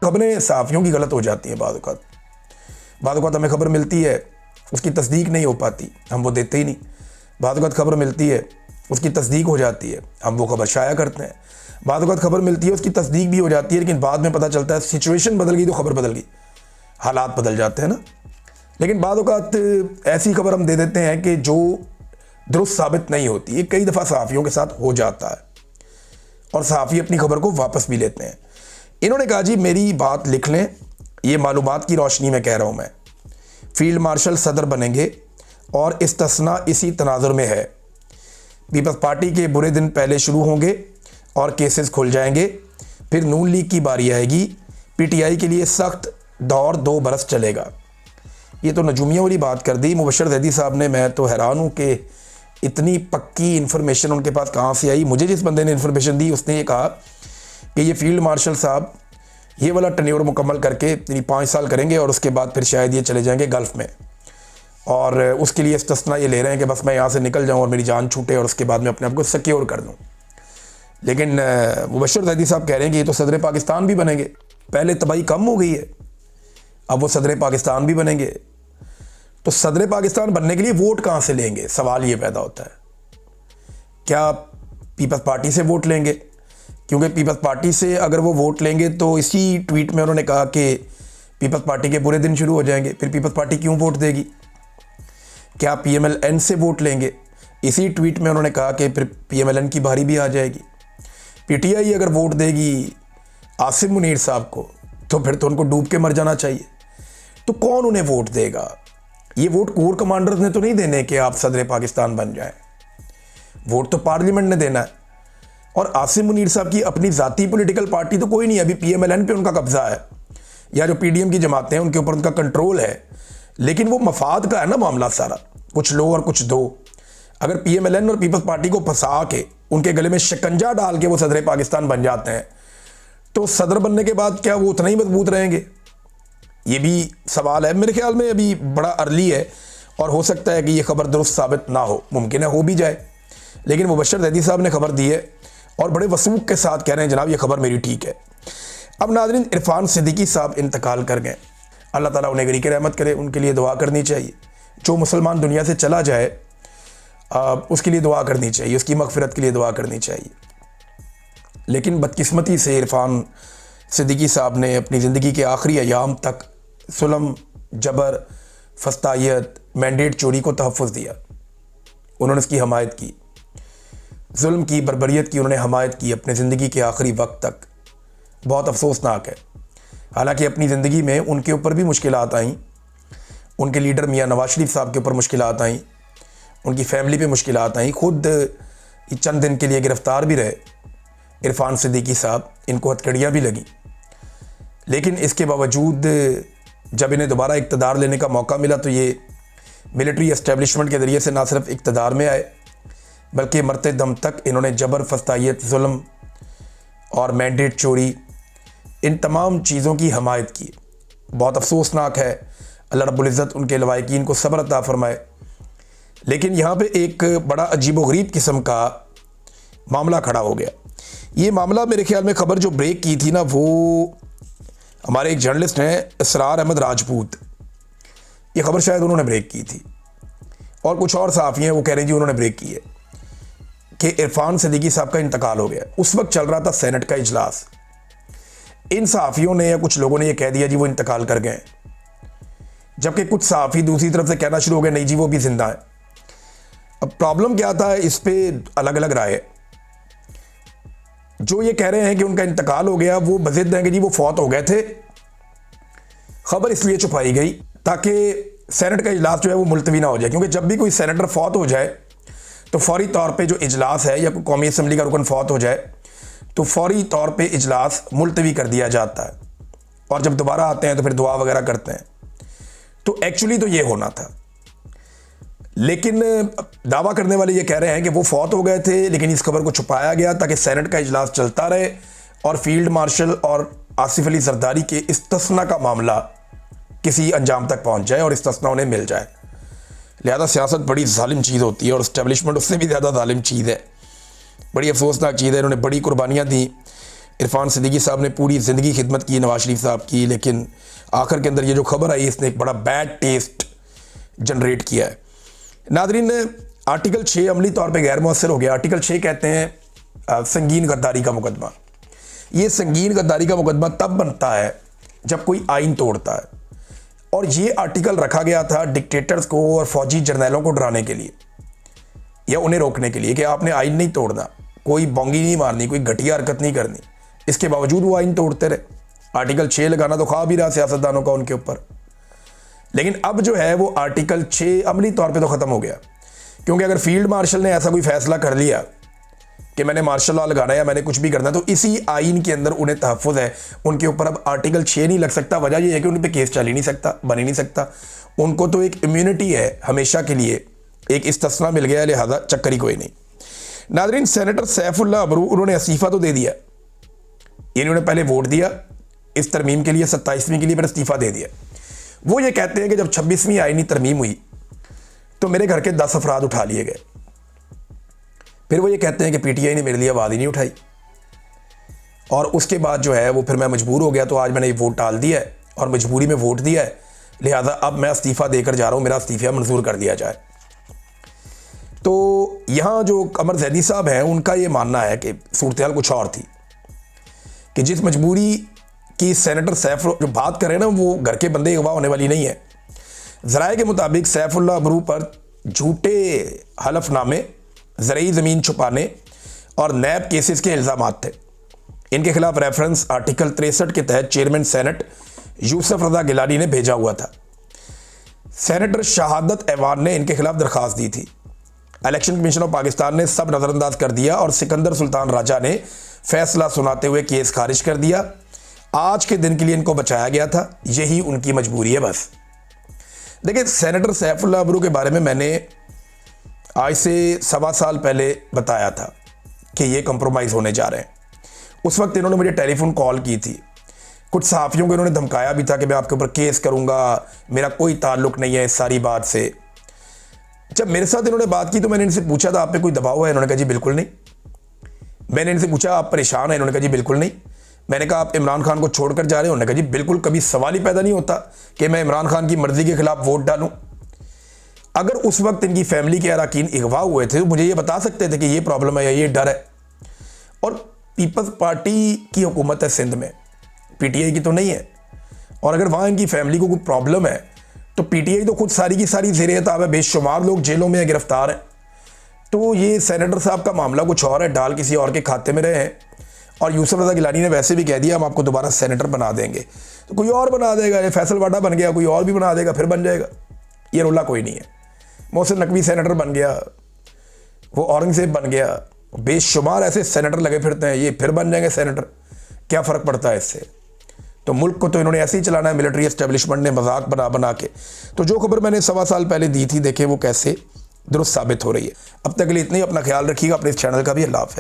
खबरें सहाफ़ियों की गलत हो जाती हैं। बाद वक़्त हमें खबर मिलती है, उसकी तस्दीक नहीं हो पाती, हम वो देते ही नहीं। बाद वक़्त खबर मिलती है, उसकी तस्दीक हो जाती है, हम वो खबर शाया करते हैं। बाद वक़्त खबर मिलती है, उसकी तस्दीक भी हो जाती है, लेकिन बाद में पता चलता है सिचुएशन बदल गई तो खबर बदल गई, हालात बदल जाते हैं ना। लेकिन बाद वक़्त ऐसी खबर हम दे देते हैं कि जो दुरुस्त साबित नहीं होती। ये कई दफ़ा सहाफ़ियों के साथ हो जाता है और सहाफ़ी अपनी खबर को वापस भी लेते हैं। इन्होंने कहा जी मेरी बात लिख लें, ये मालूमात की रोशनी में कह रहा हूँ मैं, फील्ड मार्शल सदर बनेंगे और इस्तिस्ना इसी तनाजुर में है। पीपल्स पार्टी के बुरे दिन पहले शुरू होंगे और केसेस खुल जाएंगे, फिर नून लीग की बारी आएगी, पीटीआई के लिए सख्त दौर 2 बरस चलेगा। ये तो नजूमियों वाली बात कर दी मुबशर जैदी साहब ने। मैं तो हैरान हूँ कि इतनी पक्की इन्फॉर्मेशन उनके पास कहाँ से आई। मुझे जिस बंदे ने इन्फॉर्मेशन दी उसने ये कहा कि ये फील्ड मार्शल साहब ये वाला टन्योर मुकम्मल करके 5 साल करेंगे और उसके बाद फिर शायद ये चले जाएंगे गल्फ़ में, और उसके लिए इस्तिस्ना ये ले रहे हैं कि बस मैं यहाँ से निकल जाऊँ और मेरी जान छूटे और उसके बाद मैं अपने आप को सिक्योर कर दूँ। लेकिन मुबशर जैदी साहब कह रहे हैं कि ये तो सदर पाकिस्तान भी बनेंगे। पहले तबाही कम हो गई है, अब वो सदर पाकिस्तान भी बनेंगे। तो सदर पाकिस्तान बनने के लिए वोट कहाँ से लेंगे, सवाल ये पैदा होता है। क्या पीपल्स पार्टी से वोट लेंगे? क्योंकि पीपल्स पार्टी से अगर वो वोट लेंगे तो इसी ट्वीट में उन्होंने कहा कि पीपल्स पार्टी के बुरे दिन शुरू हो जाएंगे, फिर पीपल्स पार्टी क्यों वोट देगी? क्या पीएमएलएन से वोट लेंगे? इसी ट्वीट में उन्होंने कहा कि फिर पीएमएलएन की बारी भी आ जाएगी। पीटीआई अगर वोट देगी आसिम मुनीर साहब को तो फिर तो उनको डूब के मर जाना चाहिए। तो कौन उन्हें वोट देगा? ये वोट कोर कमांडर्स ने तो नहीं देने कि आप सदर पाकिस्तान बन जाएं। वोट तो पार्लियामेंट ने देना है। और आसिम मुनीर साहब की अपनी ज़ाती पॉलिटिकल पार्टी तो कोई नहीं है। अभी पीएमएलएन पे उनका कब्जा है, या जो पीडीएम की जमातें हैं उनके ऊपर उनका कंट्रोल है, लेकिन वो मफाद का है ना मामला सारा, कुछ लो और कुछ दो। अगर पीएमएलएन और पीपल्स पार्टी को फंसा के उनके गले में शिकंजा डाल के वो सदर पाकिस्तान बन जाते हैं तो सदर बनने के बाद क्या वो उतना ही मजबूत रहेंगे? ये भी सवाल है। मेरे ख्याल में अभी बड़ा अर्ली है और हो सकता है कि ये खबर दुरुस्त साबित ना हो, मुमकिन है हो भी जाए। लेकिन मुबशर जैदी साहब ने खबर दी है और बड़े वसूख के साथ कह रहे हैं जनाब ये खबर मेरी ठीक है। अब नाज़रीन, इरफान सिद्दीकी साहब इंतकाल कर गए, अल्लाह ताला उन्हें गरीक रहमत करे, उनके लिए दुआ करनी चाहिए। जो मुसलमान दुनिया से चला जाए उसके लिए दुआ करनी चाहिए, उसकी मगफिरत के लिए दुआ करनी चाहिए। लेकिन बदकिस्मती से इरफान सिद्दीकी साहब ने अपनी ज़िंदगी के आखिरी अयाम तक जुल्म, जबर, फस्तायत, मैंडेट चोरी को तहफ़्फ़ुज़ दिया। उन्होंने इसकी हमायत की, जुल्म की, बर्बरियत की उन्होंने हमायत की अपने ज़िंदगी के आखिरी वक्त तक। बहुत अफसोसनाक है। हालांकि अपनी ज़िंदगी में उनके ऊपर भी मुश्किलात आईं, उनके लीडर मियाँ नवाज शरीफ साहब के ऊपर मुश्किलात आईं, उनकी फैमिली पे मुश्किलात आईं, खुद चंद दिन के लिए गिरफ़्तार भी रहे इरफान सिद्दीकी साहब, इनको हथकड़ियाँ भी लगी। लेकिन इसके बावजूद जब इन्हें दोबारा इक़्तिदार लेने का मौका मिला तो ये मिलिट्री एस्टेब्लिशमेंट के ज़रिए से ना सिर्फ इक़्तिदार में आए बल्कि मरते दम तक इन्होंने जबर, फस्तायत, जुल्म और मैंडेट चोरी, इन तमाम चीज़ों की हमायत की। बहुत अफसोसनाक है। अल्लाह रब्बुल इज़्ज़त उनके लवाकिन को सब्र अता फरमाए। लेकिन यहाँ पे एक बड़ा अजीब व गरीब किस्म का मामला खड़ा हो गया। ये मामला मेरे ख्याल में खबर जो ब्रेक की थी ना, वो हमारे एक जर्नलिस्ट हैं इसरार अहमद राजपूत, ये खबर शायद उन्होंने ब्रेक की थी, और कुछ और सहाफ़ी हैं वो कह रहे हैं जी उन्होंने ब्रेक की है कि इरफान सिद्दीकी साहब का इंतकाल हो गया। उस वक्त चल रहा था सेनेट का इजलास। इन सहाफ़ियों ने या कुछ लोगों ने ये कह दिया जी वो इंतकाल कर गए, जबकि कुछ सहाफ़ी दूसरी तरफ से कहना शुरू हो गए नहीं जी वो भी जिंदा है। अब प्रॉब्लम क्या था, इस पर अलग अलग राय है। जो ये कह रहे हैं कि उनका इंतकाल हो गया वो बज़िद हैं कि जी वो फौत हो गए थे। खबर इसलिए छुपाई गई ताकि सेनेट का इजलास जो है वो मुलतवी ना हो जाए, क्योंकि जब भी कोई सेनेटर फौत हो जाए तो फौरी तौर पे जो इजलास है या कोई कौमी असम्बली का रुकन फौत हो जाए तो फौरी तौर पे इजलास मुलतवी कर दिया जाता है, और जब दोबारा आते हैं तो फिर दुआ वगैरह करते हैं। तो एक्चुअली तो ये होना था, लेकिन दावा करने वाले ये कह रहे हैं कि वो फौत हो गए थे, लेकिन इस खबर को छुपाया गया ताकि सेनेट का इजलास चलता रहे और फील्ड मार्शल और आसिफ अली जरदारी के इस्तिस्ना का मामला किसी अंजाम तक पहुंच जाए और इस्तिस्ना उन्हें मिल जाए। लिहाजा सियासत बड़ी जालिम चीज़ होती है और इस्टेब्लिशमेंट उससे भी ज़्यादा जालिम चीज़ है, बड़ी अफसोसनाक चीज़ है। इन्होंने बड़ी कुर्बानियाँ दी, इरफान सिद्दीकी साहब ने पूरी ज़िंदगी खिदमत की नवाज शरीफ साहब की, लेकिन आखिर के अंदर ये जो खबर आई इसने एक बड़ा बैड टेस्ट जनरेट किया है। नादरीन, आर्टिकल 6 अमली तौर पे गैर मौसर हो गया। आर्टिकल 6 कहते हैं संगीन गद्दारी का मुकदमा। ये संगीन गद्दारी का मुकदमा तब बनता है जब कोई आइन तोड़ता है, और ये आर्टिकल रखा गया था डिक्टेटर्स को और फौजी जर्नैलों को डराने के लिए या उन्हें रोकने के लिए कि आपने आइन नहीं तोड़ना, कोई बोंगी नहीं मारनी, कोई घटिया हरकत नहीं करनी। इसके बावजूद वो आइन तोड़ते रहे। आर्टिकल 6 लगाना तो ख्वाब ही रहा सियासतदानों का उनके ऊपर। लेकिन अब जो है वो आर्टिकल 6 अमली तौर पे तो ख़त्म हो गया, क्योंकि अगर फील्ड मार्शल ने ऐसा कोई फैसला कर लिया कि मैंने मार्शल लॉ लगाना है या मैंने कुछ भी करना है, तो इसी आइन के अंदर उन्हें तहफ़्फ़ुज़ है। उनके ऊपर अब आर्टिकल 6 नहीं लग सकता। वजह यह है कि उन पर केस चल ही नहीं सकता, बन ही नहीं सकता। उनको तो एक इम्यूनिटी है हमेशा के लिए, एक इस्तिस्ना मिल गया है, लिहाजा चक्कर ही कोई नहीं। नाज़रीन, सेनेटर सैफुल्लाह अबरू उन्होंने इस्तीफ़ा तो दे दिया। इन्होंने पहले वोट दिया इस तरमीम के लिए, 27वीं के लिए, फिर इस्तीफ़ा दे दिया। वो ये कहते हैं कि जब 26वीं आईनी तरमीम हुई तो मेरे घर के 10 अफराद उठा लिए गए। फिर वो ये कहते हैं कि पीटीआई ने मेरे लिए आवाज़ ही नहीं उठाई, और उसके बाद जो है वो फिर मैं मजबूर हो गया, तो आज मैंने ये वोट टाल दिया है और मजबूरी में वोट दिया है, लिहाजा अब मैं इस्तीफ़ा देकर जा रहा हूँ, मेरा इस्तीफ़ा मंजूर कर दिया जाए। तो यहाँ जो कमर जैदी साहब हैं उनका ये मानना है कि सूरत कुछ और थी, कि जिस मजबूरी की सेनेटर सैफ जो बात करें ना, वो घर के बंदे अगवा होने वाली नहीं है। ज़राए के मुताबिक सैफुल्लाह अबरू पर झूठे हलफनामे, ज़रई ज़मीन छुपाने और नैब केसेस के इल्ज़ामात थे। इनके खिलाफ रेफरेंस आर्टिकल 63 के तहत चेयरमैन सेनेट यूसुफ रज़ा गिलानी ने भेजा हुआ था। सेनेटर शहादत ऐवान ने इनके खिलाफ दरख्वास्त दी थी। इलेक्शन कमीशन ऑफ पाकिस्तान ने सब नज़रअंदाज कर दिया और सिकंदर सुल्तान राजा ने फैसला सुनाते हुए केस खारिज कर दिया। आज के दिन के लिए इनको बचाया गया था, यही उनकी मजबूरी है बस। देखिए, सेनेटर सैफुल्लाह अबरू के बारे में मैंने आज से 1.25 साल पहले बताया था कि ये कंप्रोमाइज़ होने जा रहे हैं। उस वक्त इन्होंने मुझे टेलीफोन कॉल की थी, कुछ सहाफ़ियों को इन्होंने धमकाया भी था कि मैं आपके ऊपर केस करूँगा, मेरा कोई ताल्लुक़ नहीं है इस सारी बात से। जब मेरे साथ इन्होंने बात की तो मैंने इनसे पूछा था आप पे कोई दबाव है? इन्होंने कहा जी बिल्कुल नहीं। मैंने इनसे पूछा आप परेशान हैं? इन्होंने कहा जी बिल्कुल नहीं। मैंने कहा आप इमरान खान को छोड़कर जा रहे हैं? उन्होंने कहा जी बिल्कुल, कभी सवाल ही पैदा नहीं होता कि मैं इमरान खान की मर्ज़ी के खिलाफ वोट डालूं। अगर उस वक्त इनकी फैमिली के अरकान अगवा हुए थे तो मुझे ये बता सकते थे कि ये प्रॉब्लम है या ये डर है। और पीपल्स पार्टी की हुकूमत है सिंध में, पीटीआई की तो नहीं है। और अगर वहाँ इनकी फैमिली को कोई प्रॉब्लम है तो पीटीआई तो खुद सारी की सारी ज़ेर-ए-ताब है, बेशुमार लोग जेलों में गिरफ्तार हैं। तो ये सेनेटर साहब का मामला कुछ और है, डाल किसी और के खाते में रहे हैं। और यूसुफ रज़ा गिलानी ने वैसे भी कह दिया हम आपको दोबारा सेनेटर बना देंगे, तो कोई और बना देगा। ये फैसल वाडा बन गया, कोई और भी बना देगा, फिर बन जाएगा। ये रोला कोई नहीं है। मोहसिन नकवी सेनेटर बन गया, वो औरंगज़ेब बन गया, बेशुमार ऐसे सेनेटर लगे फिरते हैं, ये फिर बन जाएंगे सेनेटर। क्या फ़र्क पड़ता है इससे? तो मुल्क को तो इन्होंने ऐसे ही चलाना है, मिलिट्री एस्टेब्लिशमेंट ने मजाक बना बना के। तो जो खबर मैंने 1.25 साल पहले दी थी, देखें वो कैसे दुरुस्त साबित हो रही है। अब तक के लिए इतनी, अपना ख्याल रखिएगा, अपने इस चैनल का भी। अल्लाह हाफ़िज़।